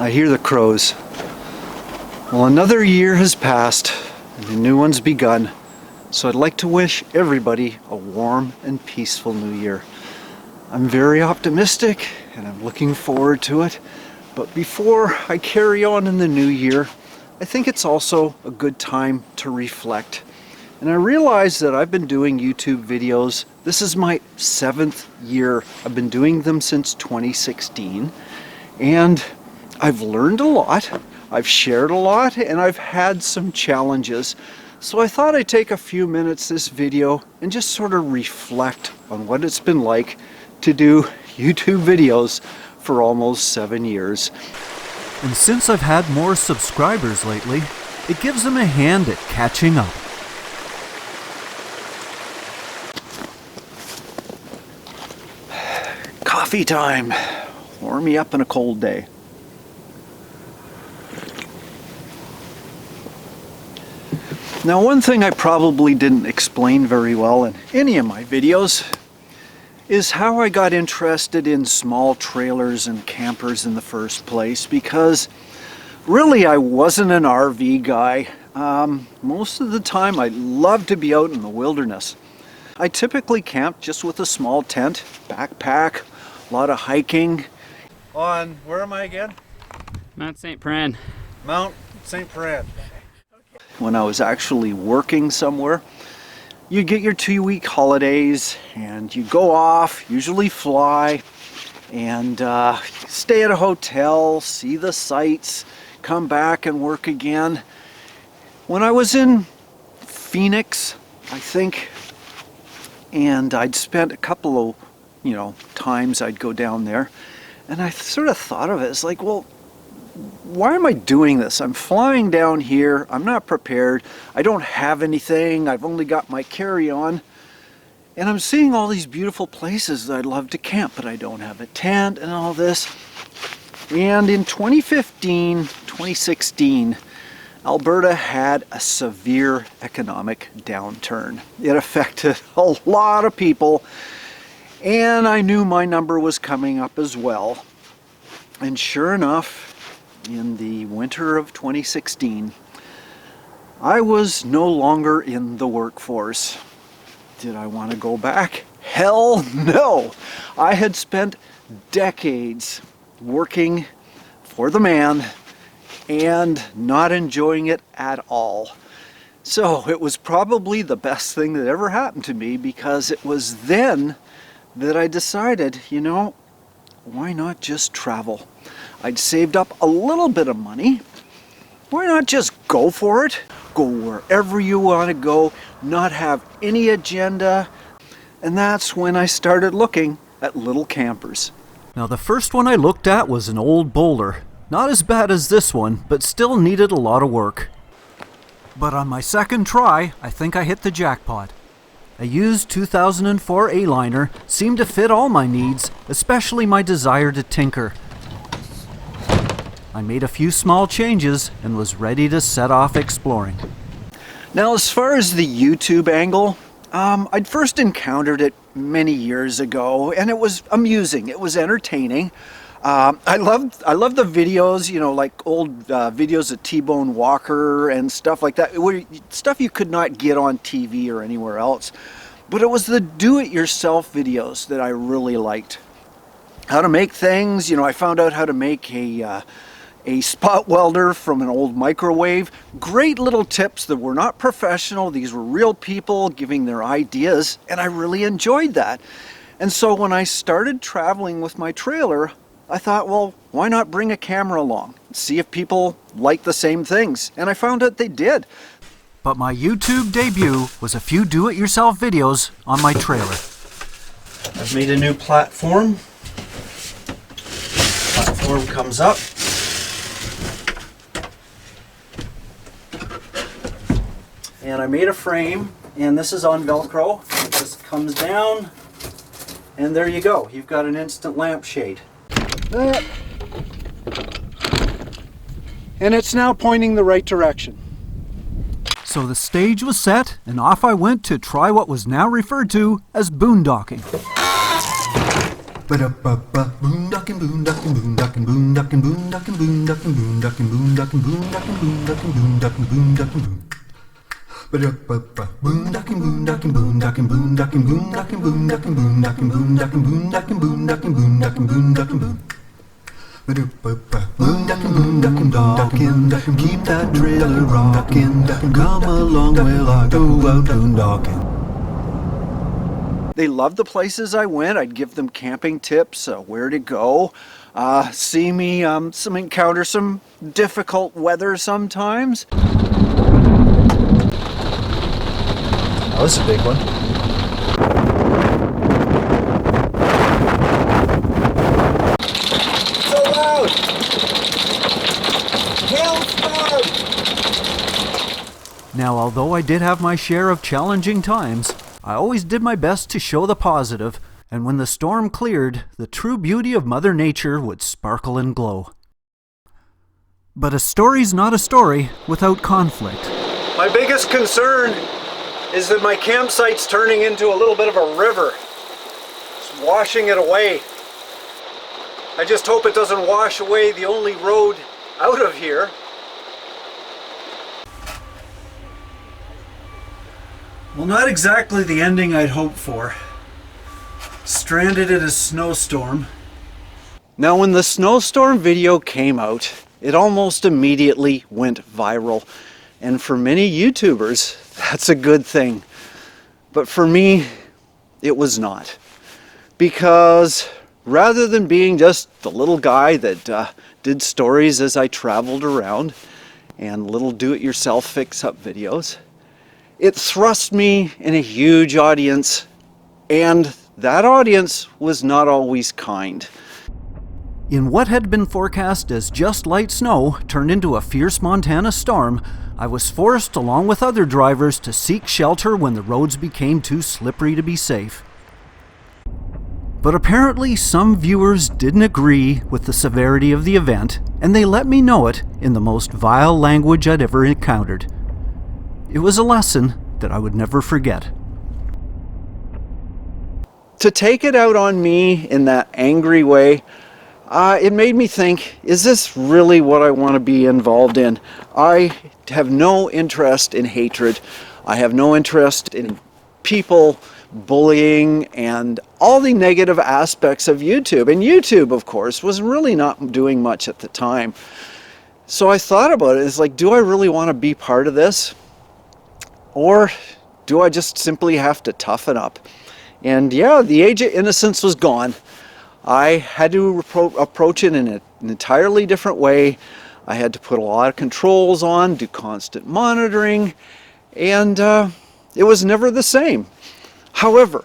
I hear the crows. Well, another year has passed and a new one's begun. So I'd like to wish everybody a warm and peaceful new year. I'm very optimistic and I'm looking forward to it. But before I carry on in the new year, I think it's also a good time to reflect. And I realize that I've been doing YouTube videos. This is my 7th year. I've been doing them since 2016. And I've learned a lot, I've shared a lot, and I've had some challenges. So I thought I'd take a few minutes this video and just sort of reflect on what it's been like to do YouTube videos for almost 7 years. And since I've had more subscribers lately, it gives them a hand at catching up. Coffee time. Warm me up on a cold day. Now, one thing I probably didn't explain very well in any of my videos is how I got interested in small trailers and campers in the first place, because really I wasn't an RV guy. Most of the time I love to be out in the wilderness. I typically camp just with a small tent, backpack, a lot of hiking. On, where am I again? Mount St. Pran. Mount St. Pran. When I was actually working somewhere, you get your 2-week holidays and you go off, usually fly, and stay at a hotel, see the sights, come back and work again. When I was in Phoenix, I think, and I'd spent a couple of, times I'd go down there, and I sort of thought of it as like, well, why am I doing this? I'm flying down here, I'm not prepared, I don't have anything, I've only got my carry-on, and I'm seeing all these beautiful places that I'd love to camp, but I don't have a tent and all this. And in 2016, Alberta had a severe economic downturn. It affected a lot of people, and I knew my number was coming up as well. And sure enough, in the winter of 2016, I was no longer in the workforce. Did I want to go back? Hell no! I had spent decades working for the man and not enjoying it at all. So it was probably the best thing that ever happened to me, because it was then that I decided, why not just travel? I'd saved up a little bit of money. Why not just go for it? Go wherever you want to go, not have any agenda. And that's when I started looking at little campers. Now, the first one I looked at was an old bowler. Not as bad as this one, but still needed a lot of work. But on my second try, I think I hit the jackpot. A used 2004 A-liner seemed to fit all my needs, especially my desire to tinker. I made a few small changes and was ready to set off exploring. Now, as far as the YouTube angle, I'd first encountered it many years ago, and it was amusing, it was entertaining. I love the videos, like old videos of T-Bone Walker and stuff like that, stuff you could not get on TV or anywhere else. But it was the do-it-yourself videos that I really liked. How to make things, I found out how to make a spot welder from an old microwave. Great little tips that were not professional. These were real people giving their ideas, and I really enjoyed that. And so when I started traveling with my trailer, I thought, well, why not bring a camera along? See if people like the same things. And I found out they did. But my YouTube debut was a few do-it-yourself videos on my trailer. I've made a new platform. Platform comes up. And I made a frame, and this is on Velcro. It just comes down, and there you go. You've got an instant lampshade. And it's now pointing the right direction. So the stage was set, and off I went to try what was now referred to as boondocking. Ba-da-ba-ba, boondockin', boondockin', boondockin', boondockin', boondockin', boondockin', boondockin', boondockin', boondockin', boondockin', boondockin', boondockin', boom. Ba-da-ba-ba, boondockin', boondockin', boondockin', boondockin', boondockin', boondockin', boondockin', boondockin', boondockin', boondockin', boondockin', boondockin', boom. Ba-da-ba-ba, boondockin', boondockin', boondockin', keep that trailer rockin', come along while I go out boondockin'. They loved the places I went. I'd give them camping tips, where to go. See me encounter some difficult weather sometimes. That was a big one. So loud! Hailstorm! Now, although I did have my share of challenging times, I always did my best to show the positive, and when the storm cleared, the true beauty of Mother Nature would sparkle and glow. But a story's not a story without conflict. My biggest concern is that my campsite's turning into a little bit of a river. It's washing it away. I just hope it doesn't wash away the only road out of here. Well, not exactly the ending I'd hoped for. Stranded in a snowstorm. Now, when the snowstorm video came out, it almost immediately went viral. And for many YouTubers, that's a good thing. But for me, it was not. Because rather than being just the little guy that did stories as I traveled around and little do-it-yourself fix-up videos, it thrust me in a huge audience, and that audience was not always kind. In what had been forecast as just light snow turned into a fierce Montana storm, I was forced, along with other drivers, to seek shelter when the roads became too slippery to be safe. But apparently some viewers didn't agree with the severity of the event, and they let me know it in the most vile language I'd ever encountered. It was a lesson that I would never forget. To take it out on me in that angry way, it made me think, is this really what I want to be involved in? I have no interest in hatred. I have no interest in people bullying and all the negative aspects of YouTube. And YouTube, of course, was really not doing much at the time. So I thought about it. It's like, do I really want to be part of this? Or do I just simply have to toughen up? And yeah, the age of innocence was gone. I had to approach it in an entirely different way. I had to put a lot of controls on, do constant monitoring, and it was never the same. However,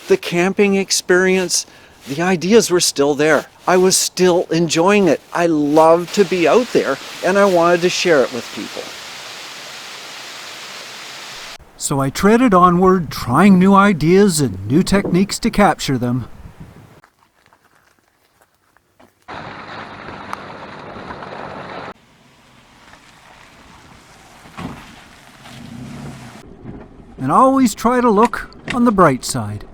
the camping experience, the ideas were still there. I was still enjoying it. I loved to be out there, and I wanted to share it with people. So I treaded onward, trying new ideas and new techniques to capture them. And always try to look on the bright side.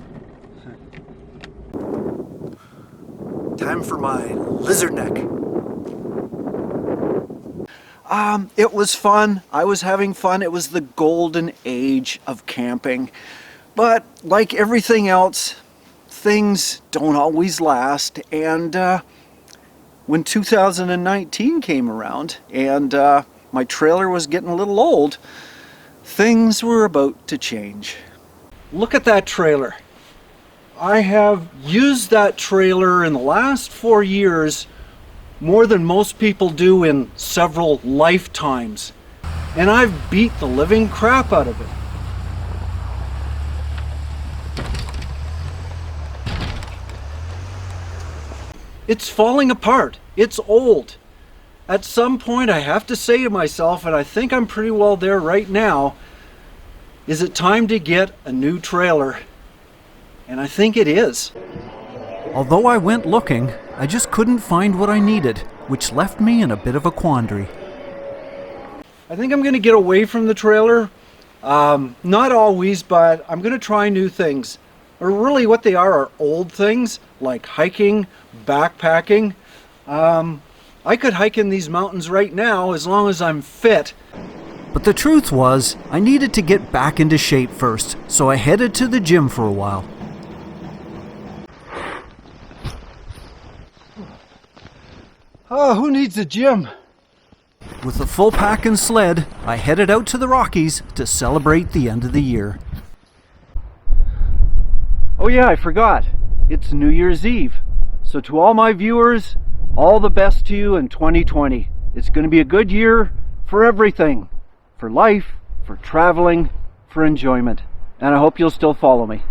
Time for my lizard neck. It was fun. I was having fun. It was the golden age of camping. But like everything else, things don't always last. And when 2019 came around and my trailer was getting a little old, things were about to change. Look at that trailer. I have used that trailer in the last 4 years more than most people do in several lifetimes. And I've beat the living crap out of it. It's falling apart. It's old. At some point I have to say to myself, and I think I'm pretty well there right now, is it time to get a new trailer? And I think it is. Although I went looking, I just couldn't find what I needed, which left me in a bit of a quandary. I think I'm going to get away from the trailer. Not always, but I'm going to try new things. or really what they are old things like hiking, backpacking. I could hike in these mountains right now as long as I'm fit. But the truth was, I needed to get back into shape first, so I headed to the gym for a while. Oh, who needs a gym? With a full pack and sled, I headed out to the Rockies to celebrate the end of the year. Oh yeah, I forgot. It's New Year's Eve. So to all my viewers, all the best to you in 2020. It's going to be a good year for everything. For life, for traveling, for enjoyment. And I hope you'll still follow me.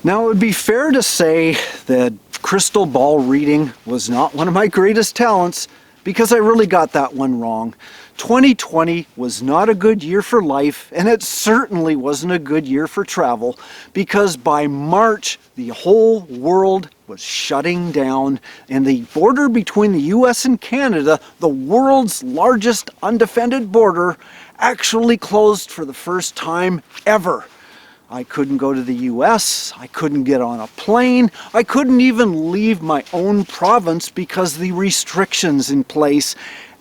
Now it would be fair to say that crystal ball reading was not one of my greatest talents, because I really got that one wrong. 2020 was not a good year for life, and it certainly wasn't a good year for travel, because by March the whole world was shutting down, and the border between the US and Canada, the world's largest undefended border, actually closed for the first time ever. I couldn't go to the US, I couldn't get on a plane, I couldn't even leave my own province because of the restrictions in place.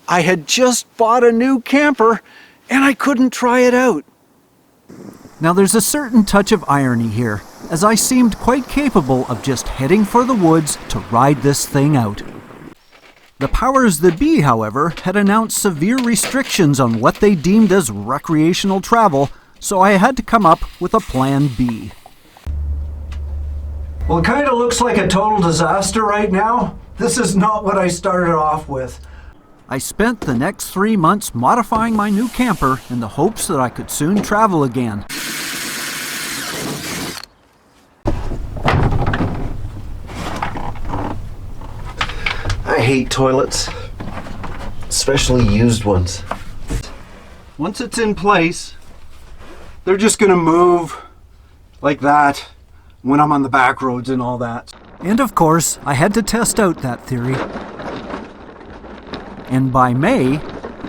I had just bought a new camper and I couldn't try it out. Now there's a certain touch of irony here, as I seemed quite capable of just heading for the woods to ride this thing out. The powers that be, however, had announced severe restrictions on what they deemed as recreational travel, so I had to come up with a plan B. Well, it kind of looks like a total disaster right now. This is not what I started off with. I spent the next 3 months modifying my new camper in the hopes that I could soon travel again. I hate toilets, especially used ones. Once it's in place, they're just gonna move like that when I'm on the back roads and all that. And of course, I had to test out that theory. And by May,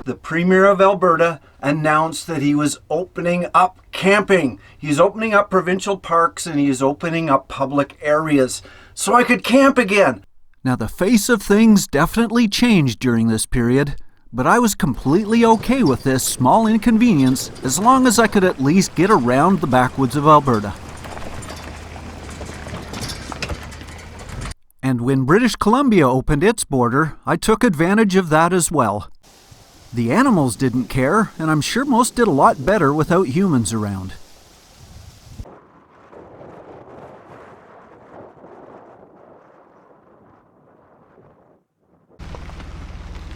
The Premier of Alberta announced that he was opening up camping. He's opening up provincial parks and he's opening up public areas so I could camp again. now the face of things definitely changed during this period, but I was completely okay with this small inconvenience as long as I could at least get around the backwoods of Alberta. And when British Columbia opened its border, I took advantage of that as well. The animals didn't care, and I'm sure most did a lot better without humans around.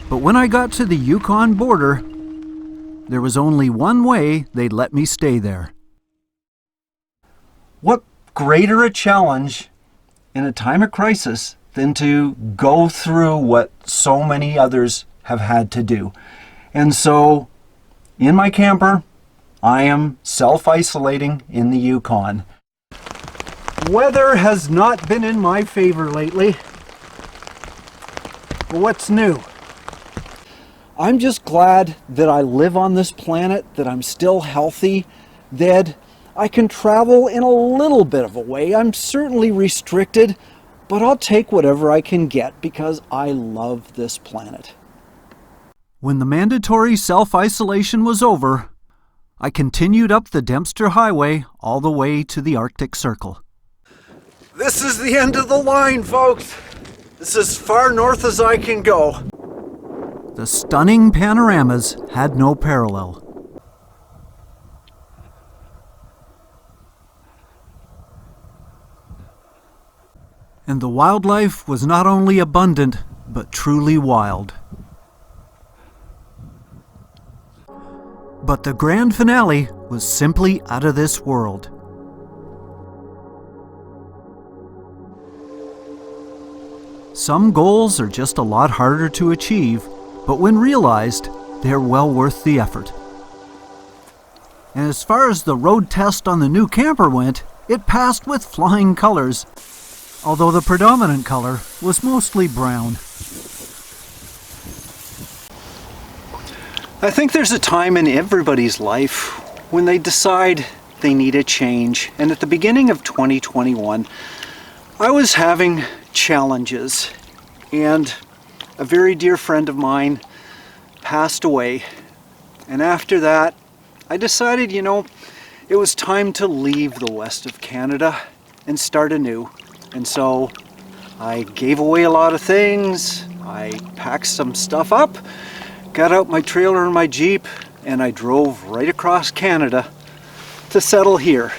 But when I got to the Yukon border, there was only one way they'd let me stay there. What greater a challenge in a time of crisis than to go through what so many others have had to do. And so, in my camper, I am self-isolating in the Yukon. Weather has not been in my favor lately. But what's new? I'm just glad that I live on this planet, that I'm still healthy, that I can travel in a little bit of a way. I'm certainly restricted, but I'll take whatever I can get because I love this planet. When the mandatory self-isolation was over, I continued up the Dempster Highway all the way to the Arctic Circle. This is the end of the line, folks. This is as far north as I can go. The stunning panoramas had no parallel. And the wildlife was not only abundant, but truly wild. But the grand finale was simply out of this world. Some goals are just a lot harder to achieve, but when realized, they're well worth the effort. And as far as the road test on the new camper went, it passed with flying colors, although the predominant color was mostly brown. I think there's a time in everybody's life when they decide they need a change. And at the beginning of 2021, I was having challenges, and a very dear friend of mine passed away. And after that, I decided, it was time to leave the west of Canada and start anew. And so I gave away a lot of things, I packed some stuff up, got out my trailer and my Jeep, and I drove right across Canada to settle here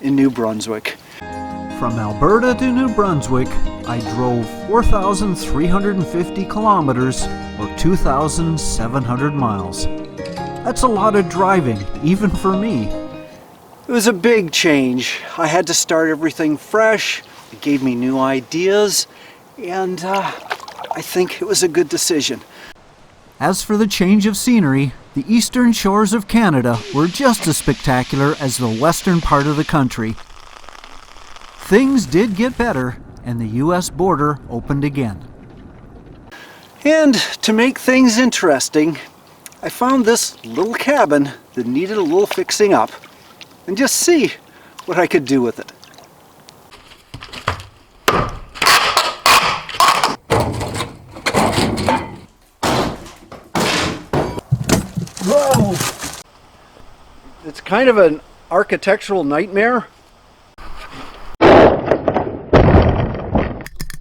in New Brunswick. From Alberta to New Brunswick, I drove 4,350 kilometers or 2,700 miles. That's a lot of driving, even for me. It was a big change. I had to start everything fresh. It gave me new ideas, and I think it was a good decision. As for the change of scenery, the eastern shores of Canada were just as spectacular as the western part of the country. Things did get better, and the U.S. border opened again. And to make things interesting, I found this little cabin that needed a little fixing up, and just see what I could do with it. Whoa! It's kind of an architectural nightmare.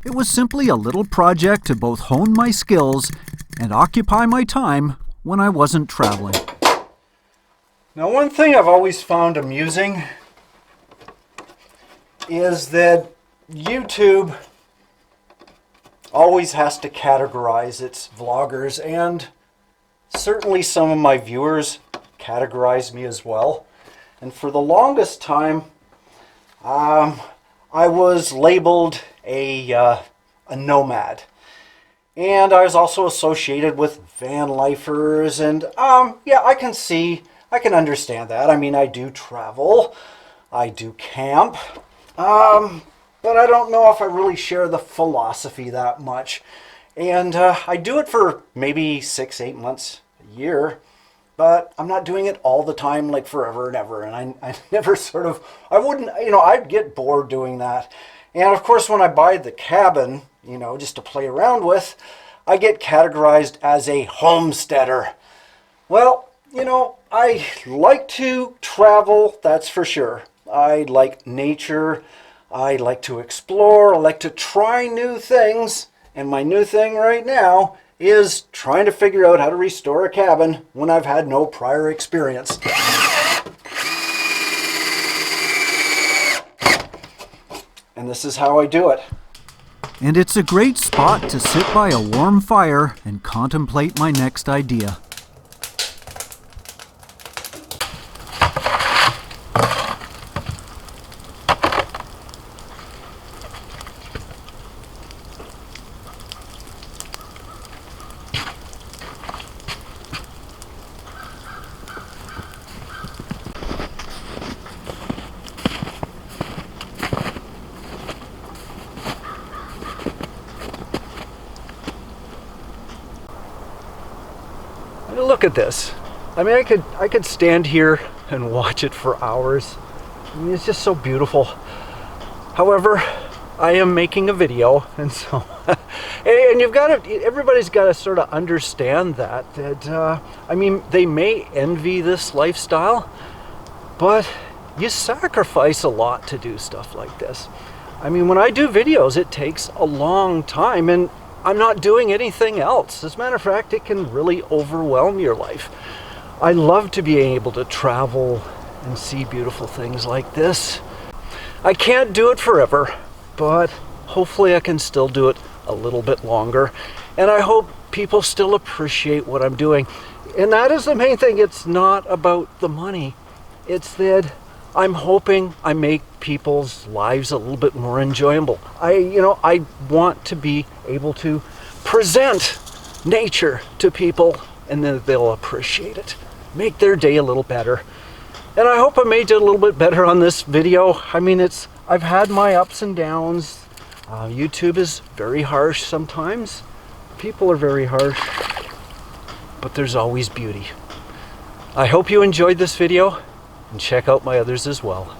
It was simply a little project to both hone my skills and occupy my time when I wasn't traveling. Now, one thing I've always found amusing is that YouTube always has to categorize its vloggers, and certainly some of my viewers categorize me as well. And for the longest time, I was labeled a nomad. And I was also associated with van lifers, and yeah, I can understand that. I mean, I do travel, I do camp, but I don't know if I really share the philosophy that much. And I do it for maybe 6-8 months a year, but I'm not doing it all the time, like forever and ever. And I never I wouldn't, I'd get bored doing that. And of course, when I buy the cabin, just to play around with, I get categorized as a homesteader. Well, I like to travel, that's for sure. I like nature, I like to explore, I like to try new things, and my new thing right now is trying to figure out how to restore a cabin when I've had no prior experience. And this is how I do it. And it's a great spot to sit by a warm fire and contemplate my next idea. Look at this. I mean, I could stand here and watch it for hours. I mean, it's just so beautiful. However, I am making a video, and so and everybody's got to sort of understand that I mean, they may envy this lifestyle, but you sacrifice a lot to do stuff like this. I mean, when I do videos, it takes a long time, and I'm not doing anything else. As a matter of fact, it can really overwhelm your life. I love to be able to travel and see beautiful things like this. I can't do it forever, but hopefully I can still do it a little bit longer. And I hope people still appreciate what I'm doing. And that is the main thing. It's not about the money. It's that I'm hoping I make people's lives a little bit more enjoyable. I want to be able to present nature to people, and then they'll appreciate it. Make their day a little better. And I hope I made it a little bit better on this video. I mean, I've had my ups and downs. YouTube is very harsh sometimes. People are very harsh, but there's always beauty. I hope you enjoyed this video. and check out my others as well.